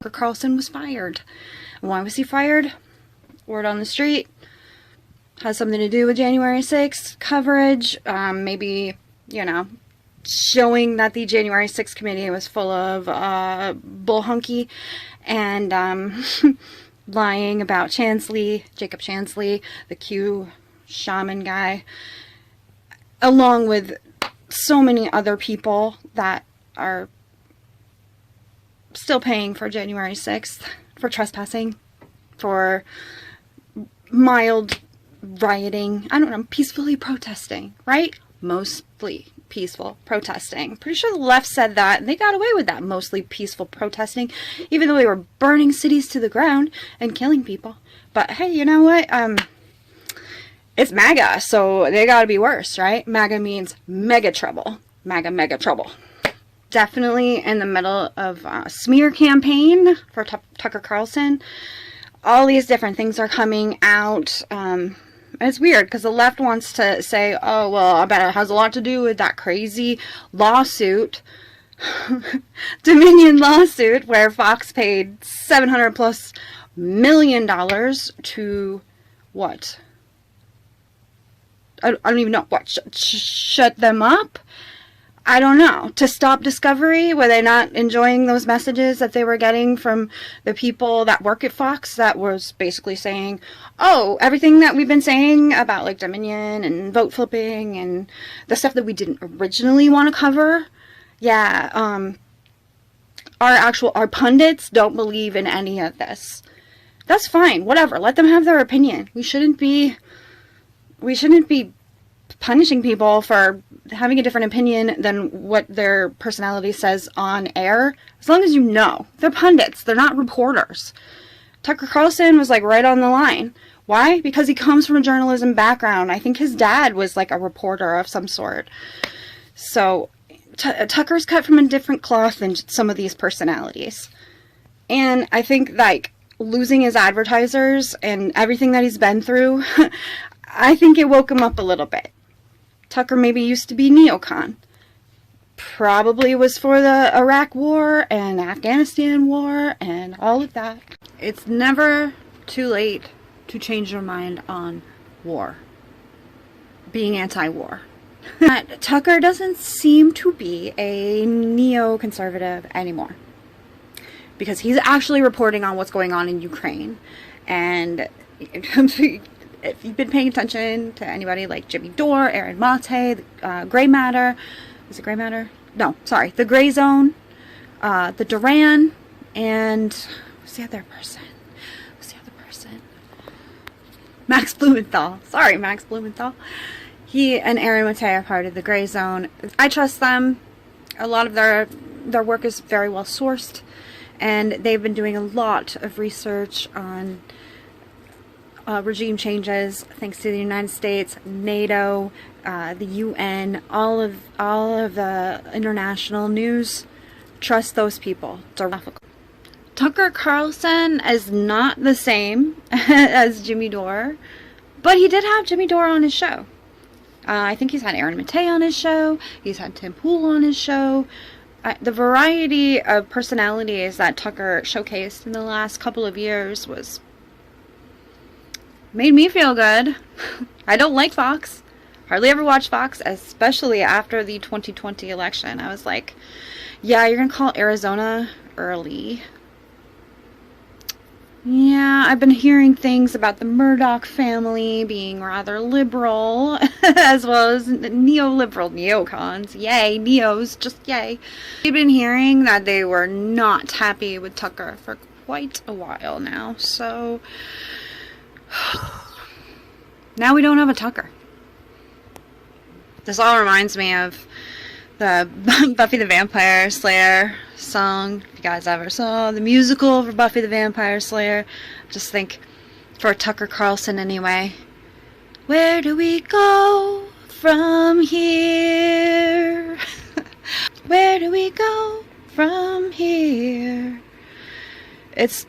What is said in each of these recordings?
Tucker Carlson was fired. And why was he fired? Word on the street. Has something to do with January 6th coverage. Maybe, you know, showing that the January 6th committee was full of bullhunky and lying about Jacob Chansley, the Q shaman guy, along with so many other people that are still paying for January 6th, for trespassing, for mild rioting, I don't know, peacefully protesting, right? Mostly peaceful protesting. Pretty sure the left said that, and they got away with that, mostly peaceful protesting, even though they were burning cities to the ground and killing people. But hey, you know what? It's MAGA, so they gotta be worse, right? MAGA means mega trouble. MAGA, mega trouble. Definitely in the middle of a smear campaign for Tucker Carlson. All these different things are coming out. It's weird because the left wants to say, oh, well, I bet it has a lot to do with that crazy lawsuit, Dominion lawsuit, where Fox paid $700+ million to what? I don't even know. What? Shut them up? I don't know. To stop Discovery? Were they not enjoying those messages that they were getting from the people that work at Fox that was basically saying, oh, everything that we've been saying about like Dominion and vote flipping and the stuff that we didn't originally want to cover? Yeah, our pundits don't believe in any of this. That's fine. Whatever. Let them have their opinion. We shouldn't be punishing people for having a different opinion than what their personality says on air. As long as you know. They're pundits. They're not reporters. Tucker Carlson was like right on the line. Why? Because he comes from a journalism background. I think his dad was like a reporter of some sort. So Tucker's cut from a different cloth than some of these personalities. And I think like losing his advertisers and everything that he's been through, I think it woke him up a little bit. Tucker maybe used to be neocon. Probably was for the Iraq War and Afghanistan War and all of that. It's never too late to change your mind on war. Being anti-war. But Tucker doesn't seem to be a neoconservative anymore. Because he's actually reporting on what's going on in Ukraine. And if you've been paying attention to anybody like Jimmy Dore, Aaron Mate, Gray Matter, is it Gray Matter? No, sorry, the Gray Zone, the Duran, and who's the other person? Max Blumenthal. Sorry, Max Blumenthal. He and Aaron Mate are part of the Gray Zone. I trust them. A lot of their work is very well sourced, and they've been doing a lot of research on regime changes, thanks to the United States, NATO, the UN, all of the international news. Trust those people. Tucker Carlson is not the same as Jimmy Dore, but he did have Jimmy Dore on his show. I think he's had Aaron Mate on his show. He's had Tim Pool on his show. The variety of personalities that Tucker showcased in the last couple of years made me feel good. I don't like Fox. Hardly ever watch Fox, especially after the 2020 election. I was like, yeah, you're going to call Arizona early. Yeah, I've been hearing things about the Murdoch family being rather liberal, as well as neoliberal neocons. Yay, neos, just yay. I've been hearing that they were not happy with Tucker for quite a while now, so now we don't have a Tucker. This all reminds me of the Buffy the Vampire Slayer song. If you guys ever saw the musical for Buffy the Vampire Slayer, just think, for Tucker Carlson anyway, where do we go from here? Where do we go from here? It's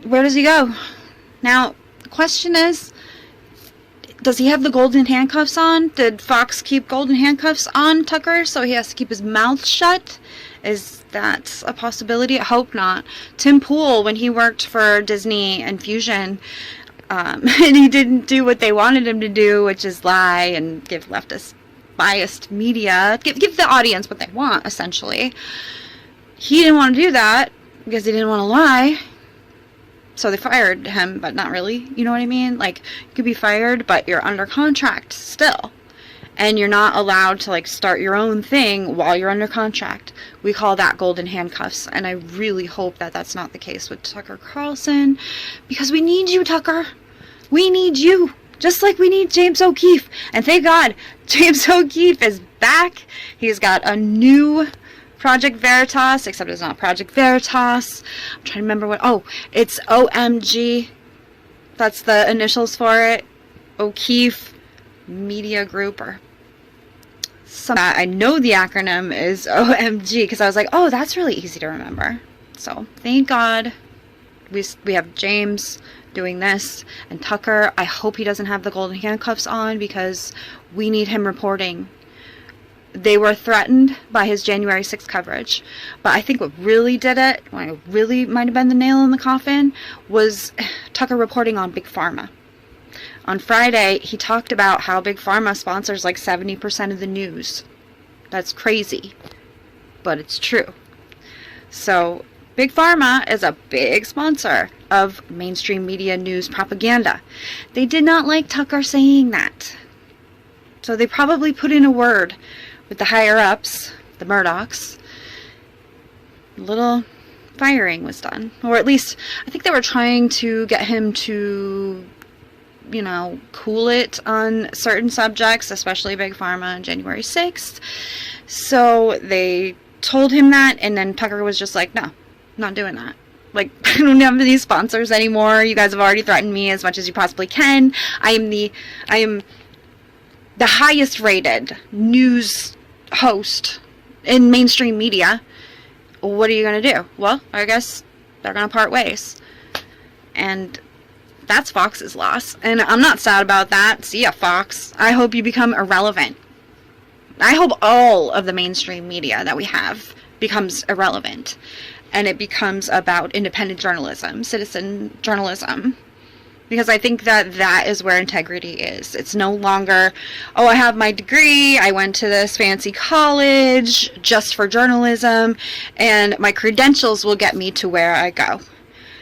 where does he go? Now, the question is, Does he have the golden handcuffs on? Did Fox keep golden handcuffs on Tucker so he has to keep his mouth shut? Is that a possibility? I hope not. Tim Pool, when he worked for Disney and Fusion, and he didn't do what they wanted him to do, which is lie and give leftist biased media, give the audience what they want, essentially. He didn't want to do that because he didn't want to lie. So they fired him, but not really. You know what I mean? Like, you could be fired, but you're under contract still. And you're not allowed to, like, start your own thing while you're under contract. We call that golden handcuffs. And I really hope that that's not the case with Tucker Carlson. Because we need you, Tucker. We need you. Just like we need James O'Keefe. And thank God, James O'Keefe is back. He's got a new Project Veritas, except it's not Project Veritas. I'm trying to remember what. Oh, it's OMG. That's the initials for it. O'Keefe Media Group or something. I know the acronym is OMG because I was like, oh, that's really easy to remember. So thank God we have James doing this, and Tucker, I hope he doesn't have the golden handcuffs on because we need him reporting. They were threatened by his January 6th coverage. But I think what really did it, what really might have been the nail in the coffin, was Tucker reporting on Big Pharma. On Friday, he talked about how Big Pharma sponsors like 70% of the news. That's crazy, but it's true. So, Big Pharma is a big sponsor of mainstream media news propaganda. They did not like Tucker saying that. So they probably put in a word with the higher-ups, the Murdochs. A little firing was done. Or at least, I think they were trying to get him to, you know, cool it on certain subjects, especially Big Pharma on January 6th. So they told him that, and then Tucker was just like, no, I'm not doing that. Like, I don't have these sponsors anymore. You guys have already threatened me as much as you possibly can. I am the highest rated news host in mainstream media. What are you going to do? Well, I guess they're going to part ways. And that's Fox's loss. And I'm not sad about that. See ya, Fox. I hope you become irrelevant. I hope all of the mainstream media that we have becomes irrelevant. And it becomes about independent journalism, citizen journalism. Because I think that that is where integrity is. It's no longer, oh, I have my degree, I went to this fancy college just for journalism, and my credentials will get me to where I go.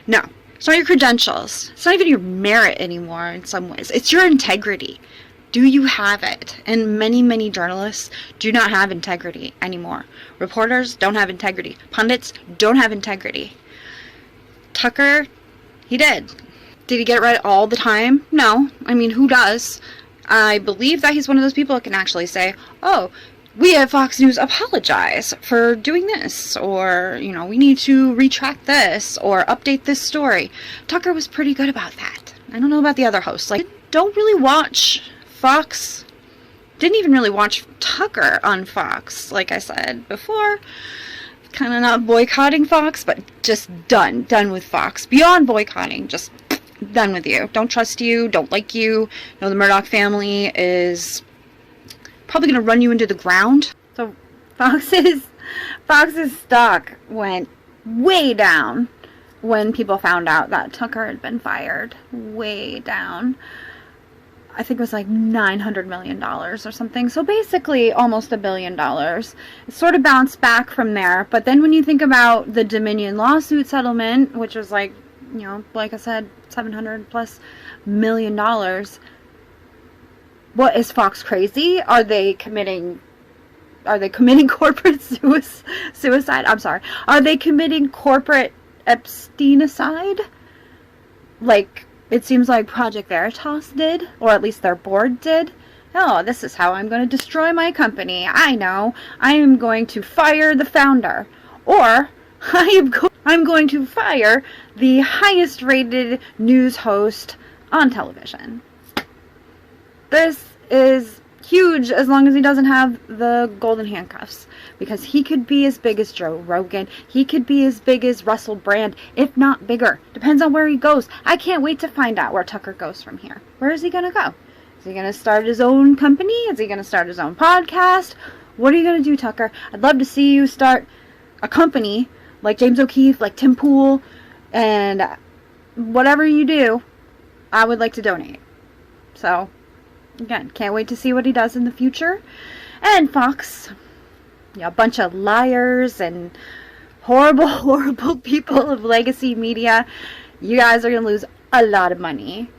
No, it's not your credentials. It's not even your merit anymore in some ways. It's your integrity. Do you have it? And many, many journalists do not have integrity anymore. Reporters don't have integrity. Pundits don't have integrity. Tucker, he did. Did he get it right all the time? No. I mean, who does? I believe that he's one of those people that can actually say, oh, we at Fox News apologize for doing this, or, you know, we need to retract this, or update this story. Tucker was pretty good about that. I don't know about the other hosts. Like, don't really watch Fox. Didn't even really watch Tucker on Fox, like I said before. Kind of not boycotting Fox, but just done. Done with Fox. Beyond boycotting, just done with you. Don't trust you. Don't like you. You know, the Murdoch family is probably going to run you into the ground. So Fox's stock went way down when people found out that Tucker had been fired. Way down. I think it was like $900 million or something. So basically almost $1 billion. It sort of bounced back from there. But then when you think about the Dominion lawsuit settlement, which was like, you know, like I said, $700+ million. What, is Fox crazy? Are they committing corporate suicide? I'm sorry. Are they committing corporate Epsteinicide? Like, it seems like Project Veritas did, or at least their board did. Oh, this is how I'm going to destroy my company. I know. I am going to fire the founder. Or I'm going to fire the highest rated news host on television. This is huge as long as he doesn't have the golden handcuffs. Because he could be as big as Joe Rogan. He could be as big as Russell Brand, if not bigger. Depends on where he goes. I can't wait to find out where Tucker goes from here. Where is he going to go? Is he going to start his own company? Is he going to start his own podcast? What are you going to do, Tucker? I'd love to see you start a company like James O'Keefe, like Tim Pool, and whatever you do, I would like to donate. So, again, can't wait to see what he does in the future. And Fox, a bunch of liars and horrible, horrible people of legacy media. You guys are going to lose a lot of money.